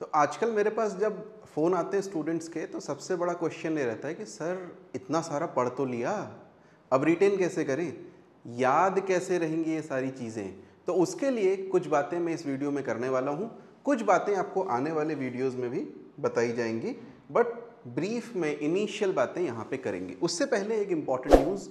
तो आजकल मेरे पास जब फ़ोन आते हैं स्टूडेंट्स के तो सबसे बड़ा क्वेश्चन ये रहता है कि सर इतना सारा पढ़ तो लिया, अब रिटेन कैसे करें, याद कैसे रहेंगी ये सारी चीज़ें। तो उसके लिए कुछ बातें मैं इस वीडियो में करने वाला हूँ, कुछ बातें आपको आने वाले वीडियोज़ में भी बताई जाएंगी, बट ब्रीफ में इनिशियल बातें यहाँ पे करेंगे। उससे पहले एक इम्पॉर्टेंट न्यूज़,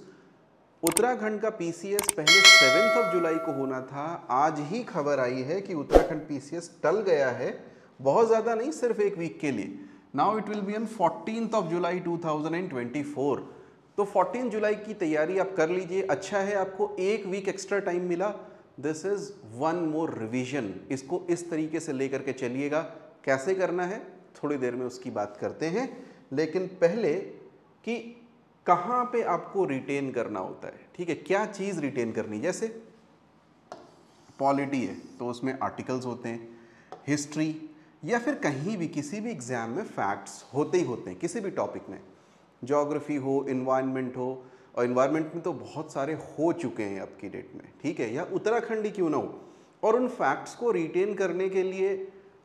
उत्तराखंड का पीसीएस पहले 7 जुलाई को होना था। आज ही खबर आई है कि उत्तराखंड पीसीएस टल गया है, बहुत ज़्यादा नहीं, सिर्फ एक वीक के लिए। Now it will be on 14 जुलाई 2024। तो 14 जुलाई की तैयारी आप कर लीजिए। अच्छा है आपको एक वीक एक्स्ट्रा टाइम मिला। This is one more revision. इसको इस तरीके से लेकर के चलिएगा। कैसे करना है थोड़ी देर में उसकी बात करते हैं, लेकिन पहले कि कहाँ पे आपको रिटेन करना होता है। ठीक है, क्या चीज़ रिटेन करनी, जैसे पॉलिटी है तो उसमें आर्टिकल्स होते हैं, हिस्ट्री या फिर कहीं भी किसी भी एग्ज़ाम में फैक्ट्स होते ही होते हैं, किसी भी टॉपिक में, ज्योग्राफी हो, इन्वायरमेंट हो, और इन्वायरमेंट में तो बहुत सारे हो चुके हैं अब की डेट में, ठीक है, या उत्तराखंड ही क्यों ना हो। और उन फैक्ट्स को रिटेन करने के लिए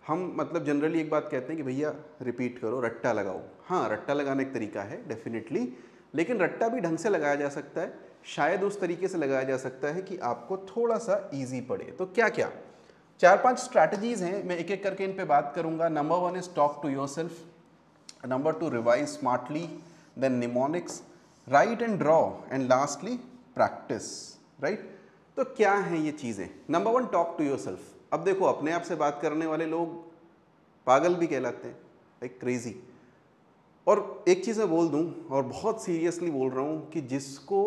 हम मतलब जनरली एक बात कहते हैं कि भैया रिपीट करो, रट्टा लगाओ। हाँ, रट्टा लगाना एक तरीका है डेफिनेटली, लेकिन रट्टा भी ढंग से लगाया जा सकता है, शायद उस तरीके से लगाया जा सकता है कि आपको थोड़ा सा ईजी पड़े। तो क्या क्या 4-5 स्ट्रैटेजीज हैं, मैं एक एक करके इन पे बात करूंगा। Number 1 is talk to yourself, number 2 revise smartly, then mnemonics, write and draw, and lastly practice. Right, तो क्या हैं ये चीज़ें। Number 1 talk to yourself. अब देखो, अपने आप से बात करने वाले लोग पागल भी कहलाते हैं, लाइक क्रेजी। और एक चीज़ मैं बोल दूं, और बहुत सीरियसली बोल रहा हूं, कि जिसको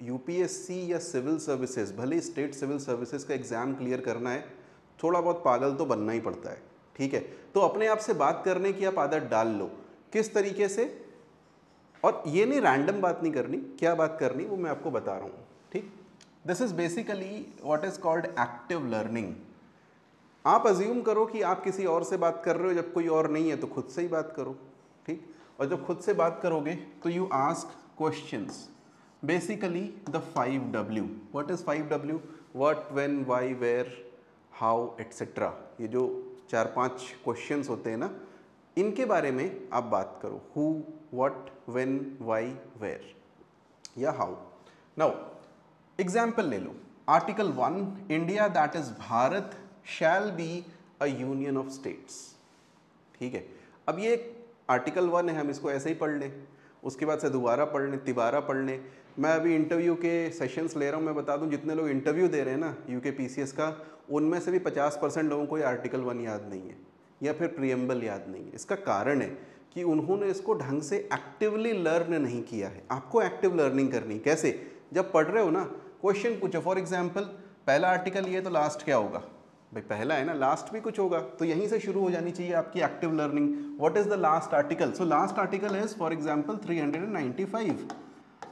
यूपीएससी या सिविल सर्विसेज, भले स्टेट सिविल सर्विसेज का एग्ज़ाम क्लियर करना है, थोड़ा बहुत पागल तो बनना ही पड़ता है। ठीक है, तो अपने आप से बात करने की आप आदत डाल लो। किस तरीके से, और ये नहीं रैंडम बात नहीं करनी, क्या बात करनी वो मैं आपको बता रहा हूँ। ठीक, this is basically what is called active learning. आप अज्यूम करो कि आप किसी और से बात कर रहे हो, जब कोई और नहीं है तो खुद से ही बात करो। ठीक, और जब खुद से बात करोगे तो you ask questions, basically the 5W। What is 5W? What, when, why, where, how, etcetera. ये जो 4-5 क्वेश्चंस होते हैं ना, इनके बारे में आप बात करो। Who, what, when, why, where या हाउ। नाउ एग्जाम्पल ले लो। Article 1, India that is Bharat shall be a union of states. ठीक है, अब ये आर्टिकल 1 है, हम इसको ऐसे ही पढ़ लें, उसके बाद से दोबारा पढ़ लें, तिबारा पढ़ लें। मैं अभी इंटरव्यू के सेशंस ले रहा हूँ, मैं बता दूँ जितने लोग इंटरव्यू दे रहे हैं ना यूके पीसीएस का, उनमें से भी 50% लोगों को ये आर्टिकल 1 याद नहीं है या फिर प्रियम्बल याद नहीं है। इसका कारण है कि उन्होंने इसको ढंग से एक्टिवली लर्न नहीं किया है। आपको एक्टिव लर्निंग करनी कैसे, जब पढ़ रहे हो ना, क्वेश्चन पूछो। फॉर एग्जाम्पल, पहला आर्टिकल ये, तो लास्ट क्या होगा भाई, पहला है ना, लास्ट भी कुछ होगा, तो यहीं से शुरू हो जानी चाहिए आपकी active learning. What is the last article? So last article is for example 395,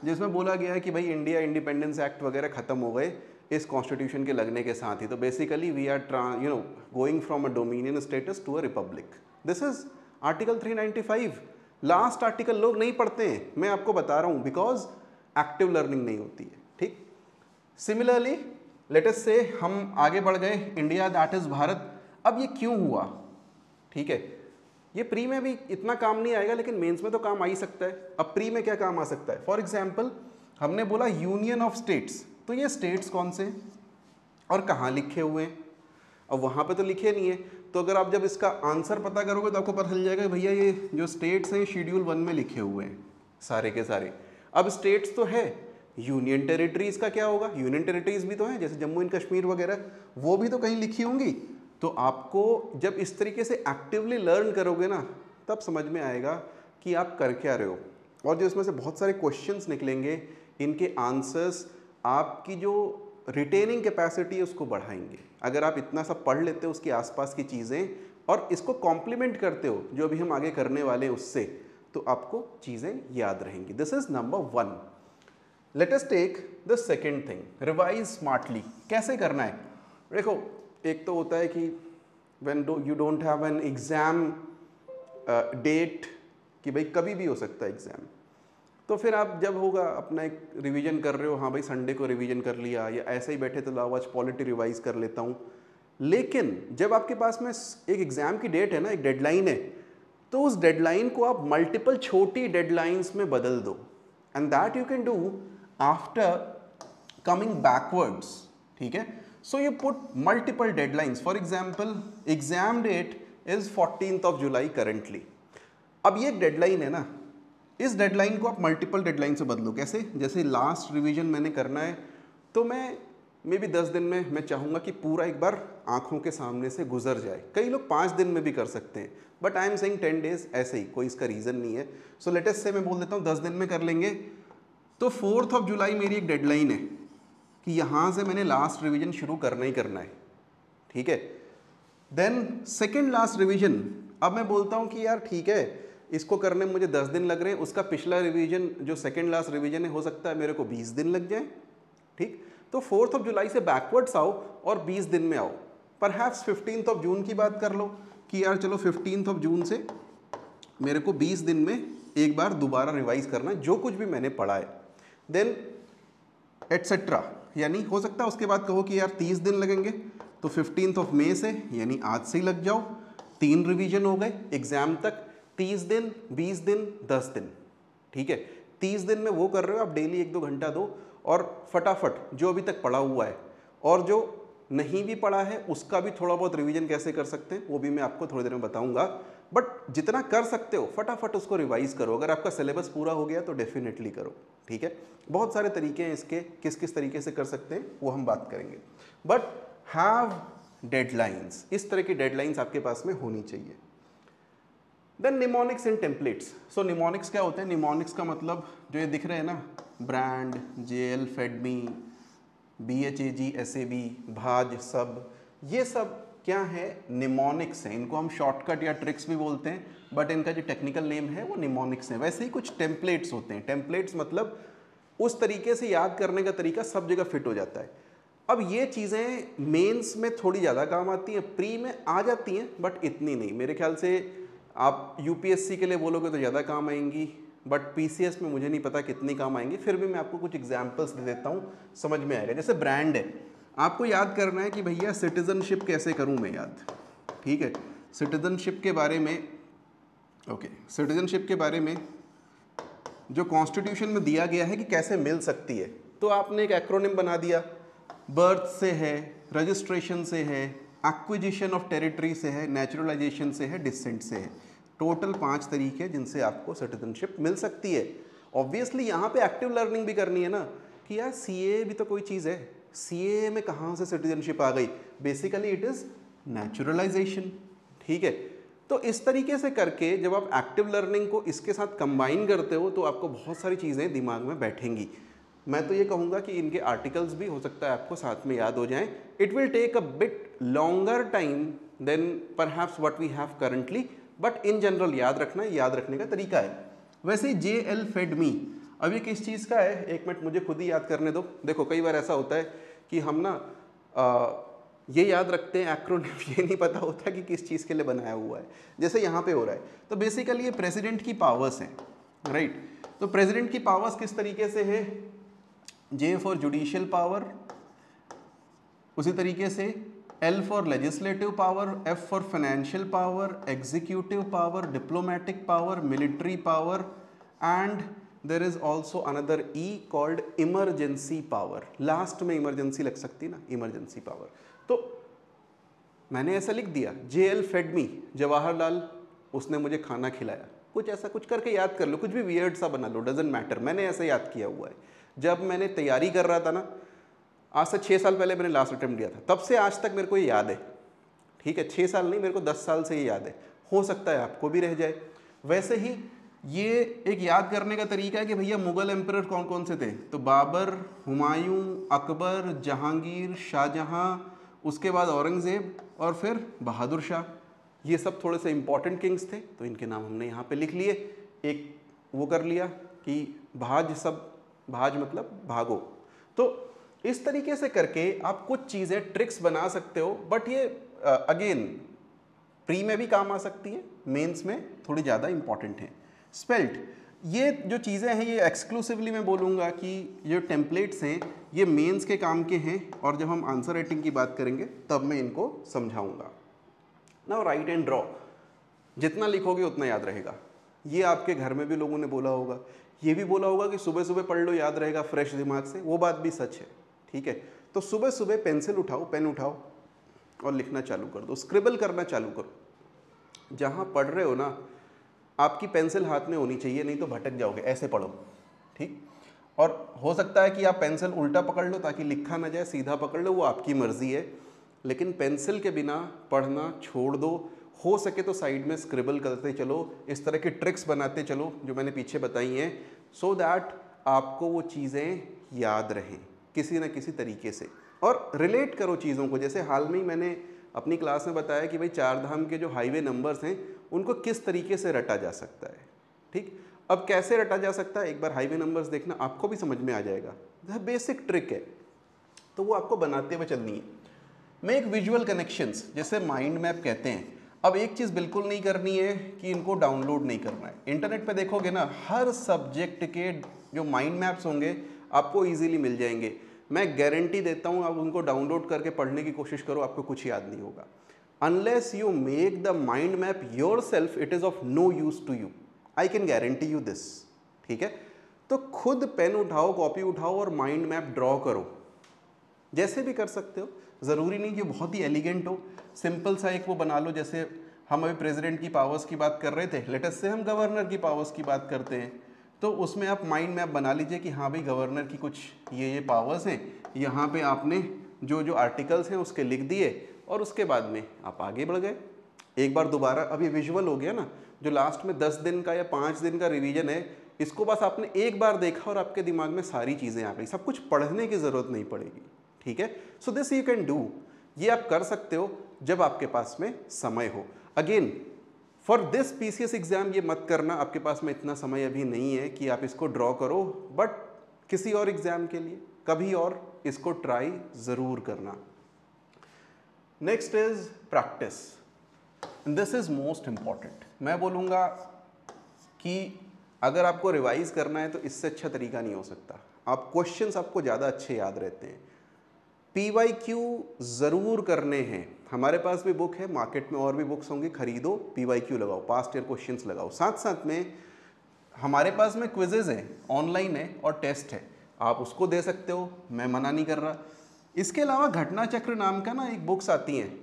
जिसमें बोला गया है कि भाई इंडिया इंडिपेंडेंस एक्ट वगैरह खत्म हो गए इस कॉन्स्टिट्यूशन के लगने के साथ ही। तो basically we are going from a dominion status to a republic. This is article 395। Last article लोग नहीं पढ़ते हैं, मैं आपको बता रहा हूँ, बिकॉज एक्टिव लर्निंग नहीं होती है। ठीक, सिमिलरली लेट अस से हम आगे बढ़ गए, इंडिया दैट इज भारत। अब ये क्यों हुआ? ठीक है, ये प्री में भी इतना काम नहीं आएगा, लेकिन मेंस में तो काम आ ही सकता है। अब प्री में क्या काम आ सकता है? फॉर एग्जांपल, हमने बोला यूनियन ऑफ स्टेट्स, तो ये स्टेट्स कौन से और कहाँ लिखे हुए हैं? अब वहाँ पे तो लिखे नहीं है, तो अगर आप जब इसका आंसर पता करोगे तो आपको पता चल जाएगा भैया ये जो स्टेट्स हैं शेड्यूल 1 में लिखे हुए हैं सारे के सारे। अब स्टेट्स तो है, यूनियन टेरिटरीज का क्या होगा? यूनियन टेरिटरीज भी तो हैं, जैसे जम्मू एंड कश्मीर वगैरह, वो भी तो कहीं लिखी होंगी। तो आपको जब इस तरीके से एक्टिवली लर्न करोगे ना, तब समझ में आएगा कि आप कर क्या रहे हो। और जो इसमें से बहुत सारे क्वेश्चंस निकलेंगे, इनके आंसर्स आपकी जो रिटेनिंग कैपेसिटी है उसको बढ़ाएंगे। अगर आप इतना सब पढ़ लेते हो उसके आसपास की चीज़ें और इसको कॉम्प्लीमेंट करते हो जो अभी हम आगे करने वाले हैं उससे, तो आपको चीज़ें याद रहेंगी। This is number 1। Let us take the second thing, revise smartly. कैसे करना है? देखो, एक तो होता है कि when you don't have an exam date, कि भाई कभी भी हो सकता है एग्ज़ाम, तो फिर आप जब होगा अपना एक रिवीजन कर रहे हो, हाँ भाई संडे को रिवीजन कर लिया, या ऐसे ही बैठे तो लाओ आज पॉलिटी रिवाइज कर लेता हूँ। लेकिन जब आपके पास में एक एग्ज़ाम की डेट है ना, एक डेडलाइन है, तो उस डेडलाइन को आप मल्टीपल छोटी डेडलाइंस में बदल दो, and that you can do after coming backwards, ठीक है। So you put multiple deadlines, for example exam date is 14th July currently. अब ये एक डेडलाइन है ना, इस डेडलाइन को आप मल्टीपल डेडलाइन से बदलो। कैसे? जैसे लास्ट रिवीजन मैंने करना है, तो मैं मे बी 10 दिन में मैं चाहूँगा कि पूरा एक बार आंखों के सामने से गुजर जाए। कई लोग 5 दिन में भी कर सकते हैं, but I am saying 10 days, ऐसे ही, कोई इसका रीज़न नहीं है। सो लेटेस्ट से मैं बोल देता हूँ 10 दिन में कर लेंगे। तो 4th जुलाई मेरी एक डेडलाइन है कि यहाँ से मैंने लास्ट रिवीजन शुरू करना ही करना है, ठीक है। देन सेकेंड लास्ट रिवीजन, अब मैं बोलता हूँ कि यार ठीक है, इसको करने में मुझे 10 दिन लग रहे हैं, उसका पिछला रिवीजन जो सेकेंड लास्ट रिवीजन है, हो सकता है मेरे को 20 दिन लग जाए, ठीक। तो 4th जुलाई से बैकवर्ड्स आओ और 20 दिन में आओ। परहैप्स 15th जून की बात कर लो कि यार चलो 15th जून से मेरे को 20 दिन में एक बार दोबारा रिवाइज करना है जो कुछ भी मैंने पढ़ा है। देन एटसेट्रा, यानी हो सकता है उसके बाद कहो कि यार 30 दिन लगेंगे, तो 15th मई से, यानी आज से ही लग जाओ। 3 रिवीजन हो गए एग्जाम तक, 30 दिन, 20 दिन, 10 दिन, ठीक है। 30 दिन में वो कर रहे हो आप, डेली 1-2 घंटा दो, और फटाफट जो अभी तक पढ़ा हुआ है और जो नहीं भी पढ़ा है उसका भी थोड़ा बहुत रिवीजन कैसे कर सकते हैं वो भी मैं आपको थोड़ी देर में बताऊंगा। बट जितना कर सकते हो फटाफट उसको रिवाइज करो। अगर आपका सिलेबस पूरा हो गया तो डेफिनेटली करो, ठीक है। बहुत सारे तरीके हैं इसके, किस किस तरीके से कर सकते हैं वो हम बात करेंगे। बट हैव डेडलाइंस, इस तरह की डेडलाइंस आपके पास में होनी चाहिए। Then mnemonics and templates. So mnemonics क्या होते हैं? निमोनिक्स का मतलब जो ये दिख रहे हैं ना, ब्रांड, JL, फेडमी, BHAG, SAB, भाज, सब, ये सब क्या है? निमोनिक्स है। इनको हम शॉर्टकट या ट्रिक्स भी बोलते हैं, बट इनका जो टेक्निकल नेम है वो निमोनिक्स है। वैसे ही कुछ टेम्पलेट्स होते हैं। टेम्पलेट्स मतलब उस तरीके से याद करने का तरीका सब जगह फिट हो जाता है। अब ये चीज़ें मेंस में थोड़ी ज़्यादा काम आती हैं, प्री में आ जाती हैं बट इतनी नहीं। मेरे ख्याल से आप UPSC के लिए बोलोगे तो ज़्यादा काम आएंगी, बट PCS में मुझे नहीं पता कितनी काम आएंगी। फिर भी मैं आपको कुछ एग्जांपल्स दे देता हूँ, समझ में आएगा। जैसे ब्रांड है, आपको याद करना है कि भैया सिटीजनशिप कैसे करूँ मैं याद, ठीक है। सिटीजनशिप के बारे में, ओके, सिटीजनशिप के बारे में जो कॉन्स्टिट्यूशन में दिया गया है कि कैसे मिल सकती है, तो आपने एक एक्रोनिम बना दिया। बर्थ से है, रजिस्ट्रेशन से है, एक्विजिशन ऑफ टेरिटरी से है, नेचुरलाइजेशन से है, डिसेंट से है। टोटल 5 तरीके जिनसे आपको सिटीजनशिप मिल सकती है। ऑब्वियसली यहाँ पे एक्टिव लर्निंग भी करनी है ना, कि यार CA भी तो कोई चीज़ है, CA में कहाँ से सिटीजनशिप आ गई? बेसिकली इट इज़ नेचुरलाइजेशन, ठीक है। तो इस तरीके से करके जब आप एक्टिव लर्निंग को इसके साथ कंबाइन करते हो तो आपको बहुत सारी चीज़ें दिमाग में बैठेंगी। मैं तो ये कहूँगा कि इनके आर्टिकल्स भी हो सकता है आपको साथ में याद हो जाएं। It will take a bit longer time than perhaps what we have currently, but in general याद रखना, याद रखने का तरीका है। वैसे ही JL फेडमी, अब ये किस चीज़ का है? 1 मिनट मुझे खुद ही याद करने दो। देखो कई बार ऐसा होता है कि हम ना ये याद रखते हैं एक्रोनिम, ये नहीं पता होता कि किस चीज़ के लिए बनाया हुआ है। जैसे यहाँ पे हो रहा है, तो बेसिकली ये प्रेसिडेंट की पावर्स हैं, राइट। तो प्रेसिडेंट की पावर्स किस तरीके से है? J फॉर जुडिशियल पावर, उसी तरीके से L for legislative power, F for financial power, executive power, diplomatic power, military power, and there is also another E called emergency power. Last में इमरजेंसी लग सकती ना, इमरजेंसी पावर। तो मैंने ऐसा लिख दिया, JL फेड मी, जवाहरलाल उसने मुझे खाना खिलाया, कुछ ऐसा कुछ करके याद कर लो, कुछ भी वियर्ड सा बना लो, डजेंट मैटर। मैंने ऐसे याद किया हुआ है। जब मैंने तैयारी कर रहा था ना, आज से 6 साल पहले मैंने लास्ट अटेम्प्ट दिया था, तब से आज तक मेरे को ये याद है, ठीक है। 6 साल नहीं, मेरे को 10 साल से ये याद है। हो सकता है आपको भी रह जाए। वैसे ही ये एक याद करने का तरीका है कि भैया मुगल एम्परर कौन कौन से थे, तो बाबर, हुमायूं, अकबर, जहांगीर, शाहजहां, उसके बाद औरंगज़ेब और फिर बहादुर शाह। ये सब थोड़े से इंपॉर्टेंट किंग्स थे, तो इनके नाम हमने यहाँ पे लिख लिए। एक वो कर लिया कि भाज, सब भाज मतलब भागो। तो इस तरीके से करके आप कुछ चीज़ें ट्रिक्स बना सकते हो, बट ये अगेन प्री में भी काम आ सकती है, मेंस में थोड़ी ज़्यादा इंपॉर्टेंट है। स्पेल्ट, ये जो चीज़ें हैं ये एक्सक्लूसिवली मैं बोलूँगा कि ये टेम्पलेट्स हैं ये मेंस के काम के हैं, और जब हम आंसर राइटिंग की बात करेंगे तब मैं इनको समझाऊंगा। नाउ राइट एंड ड्रॉ, जितना लिखोगे उतना याद रहेगा। ये आपके घर में भी लोगों ने बोला होगा, ये भी बोला होगा कि सुबह सुबह पढ़ लो याद रहेगा फ्रेश दिमाग से, वो बात भी सच है। ठीक है, तो सुबह सुबह पेंसिल उठाओ, पेन उठाओ और लिखना चालू कर दो, स्क्रिबल करना चालू करो। जहाँ पढ़ रहे हो ना आपकी पेंसिल हाथ में होनी चाहिए, नहीं तो भटक जाओगे, ऐसे पढ़ो। ठीक, और हो सकता है कि आप पेंसिल उल्टा पकड़ लो ताकि लिखा ना जाए, सीधा पकड़ लो, वो आपकी मर्जी है, लेकिन पेंसिल के बिना पढ़ना छोड़ दो। हो सके तो साइड में स्क्रिबल करते चलो, इस तरह की ट्रिक्स बनाते चलो जो मैंने पीछे बताई हैं, सो दैट आपको वो चीज़ें याद रहें किसी न किसी तरीके से, और रिलेट करो चीज़ों को। जैसे हाल में ही मैंने अपनी क्लास में बताया कि भाई 4 धाम के जो हाईवे नंबर्स हैं उनको किस तरीके से रटा जा सकता है। ठीक, अब कैसे रटा जा सकता है, एक बार हाईवे नंबर्स देखना, आपको भी समझ में आ जाएगा। यह बेसिक ट्रिक है, तो वो आपको बनाते हुए चलनी है। मेक विजुअल कनेक्शंस, जैसे माइंड मैप कहते हैं। अब एक चीज़ बिल्कुल नहीं करनी है कि इनको डाउनलोड नहीं करना है। इंटरनेट पे देखोगे ना, हर सब्जेक्ट के जो माइंड मैप्स होंगे आपको ईजिली मिल जाएंगे। मैं गारंटी देता हूँ, आप उनको डाउनलोड करके पढ़ने की कोशिश करो, आपको कुछ याद नहीं होगा। Unless you make the mind map yourself, it is of no use to you, I can guarantee you this. ठीक है, तो खुद पेन उठाओ, कॉपी उठाओ और माइंड मैप ड्रॉ करो। जैसे भी कर सकते हो, ज़रूरी नहीं कि बहुत ही एलिगेंट हो, सिंपल सा एक वो बना लो। जैसे हम अभी प्रेसिडेंट की पावर्स की बात कर रहे थे, लेटेस्ट से हम गवर्नर की पावर्स की बात करते हैं, तो उसमें आप माइंड मैप बना लीजिए कि हाँ भाई गवर्नर की कुछ ये पावर्स हैं, यहाँ पे आपने जो जो आर्टिकल्स हैं उसके लिख दिए और उसके बाद में आप आगे बढ़ गए। एक बार दोबारा, अब ये विजुअल हो गया ना, जो लास्ट में 10 दिन का या 5 दिन का रिवीजन है, इसको बस आपने एक बार देखा और आपके दिमाग में सारी चीज़ें आ गई, सब कुछ पढ़ने की ज़रूरत नहीं पड़ेगी। ठीक है, so this you can do, ये आप कर सकते हो जब आपके पास में समय हो। Again for this PCS exam ये मत करना, आपके पास में इतना समय अभी नहीं है कि आप इसको ड्रॉ करो, बट किसी और एग्जाम के लिए कभी और इसको ट्राई ज़रूर करना। Next is practice, this is most important. मैं बोलूँगा कि अगर आपको रिवाइज करना है तो इससे अच्छा तरीका नहीं हो सकता। आप क्वेश्चंस आपको ज़्यादा अच्छे याद रहते हैं। PYQ ज़रूर करने हैं, हमारे पास भी बुक है, मार्केट में और भी बुक्स होंगी, खरीदो, PYQ लगाओ, पास्ट ईयर क्वेश्चंस लगाओ। साथ साथ में हमारे पास में क्विजेज हैं, ऑनलाइन है और टेस्ट है, आप उसको दे सकते हो, मैं मना नहीं कर रहा। इसके अलावा घटना चक्र नाम का ना एक बुक्स आती हैं,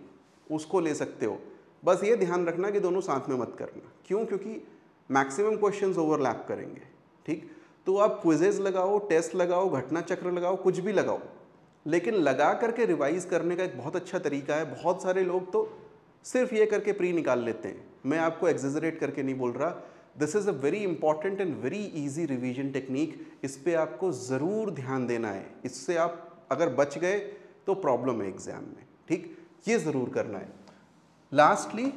उसको ले सकते हो। बस ये ध्यान रखना कि दोनों साथ में मत करना। क्यों? क्योंकि मैक्सिमम क्वेश्चंस ओवरलैप करेंगे। ठीक, तो आप क्विजेज लगाओ, टेस्ट लगाओ, घटना चक्र लगाओ, कुछ भी लगाओ, लेकिन लगा करके रिवाइज करने का एक बहुत अच्छा तरीका है। बहुत सारे लोग तो सिर्फ ये करके प्री निकाल लेते हैं, मैं आपको एग्जेजरेट करके नहीं बोल रहा। This is a very important and very easy revision technique, इस पे आपको ज़रूर ध्यान देना है। इससे आप अगर बच गए तो प्रॉब्लम है एग्जाम में। ठीक, ये ज़रूर करना है। Lastly,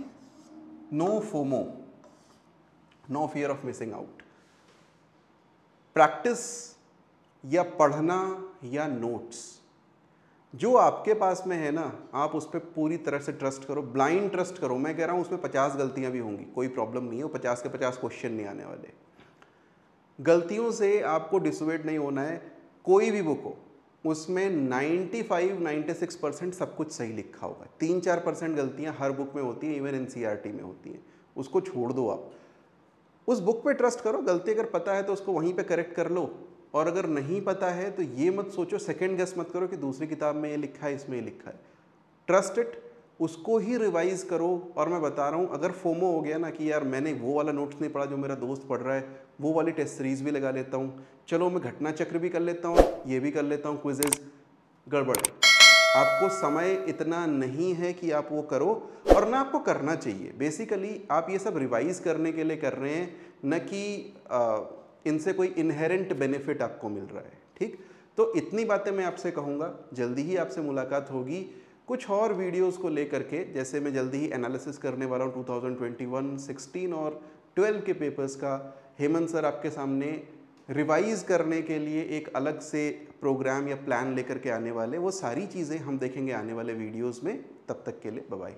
no FOMO, no fear of missing out. Practice या पढ़ना या नोट्स, जो आपके पास में है ना, आप उस पर पूरी तरह से ट्रस्ट करो, ब्लाइंड ट्रस्ट करो। मैं कह रहा हूँ उसमें 50 गलतियाँ भी होंगी, कोई प्रॉब्लम नहीं है, वो 50 के 50 क्वेश्चन नहीं आने वाले। गलतियों से आपको डिसोवेट नहीं होना है। कोई भी बुक हो उसमें 95-96% सब कुछ सही लिखा होगा, 3-4% गलतियाँ हर बुक में होती हैं, इवन NCERT में होती हैं, उसको छोड़ दो। आप उस बुक पे ट्रस्ट करो, गलती अगर पता है तो उसको वहीं पे करेक्ट कर लो, और अगर नहीं पता है तो ये मत सोचो, सेकंड गेस मत करो कि दूसरी किताब में ये लिखा है, इसमें ये लिखा है। ट्रस्ट इट, उसको ही रिवाइज करो। और मैं बता रहा हूँ, अगर फोमो हो गया ना कि यार मैंने वो वाला नोट्स नहीं पढ़ा जो मेरा दोस्त पढ़ रहा है, वो वाली टेस्ट सीरीज भी लगा लेता हूँ, चलो मैं घटना चक्र भी कर लेता हूँ, ये भी कर लेता हूँ, क्विजेज, गड़बड़। आपको समय इतना नहीं है कि आप वो करो, और ना आपको करना चाहिए। बेसिकली आप ये सब रिवाइज करने के लिए कर रहे हैं, न कि इनसे कोई इनहेरेंट बेनिफिट आपको मिल रहा है। ठीक, तो इतनी बातें मैं आपसे कहूँगा। जल्दी ही आपसे मुलाकात होगी कुछ और वीडियोस को लेकर के। जैसे मैं जल्दी ही एनालिसिस करने वाला हूँ 2021, 16 और 12 के पेपर्स का। हेमंत सर आपके सामने रिवाइज करने के लिए एक अलग से प्रोग्राम या प्लान लेकर के आने वाले, वो सारी चीज़ें हम देखेंगे आने वाले वीडियोज़ में। तब तक के लिए बाय बाय।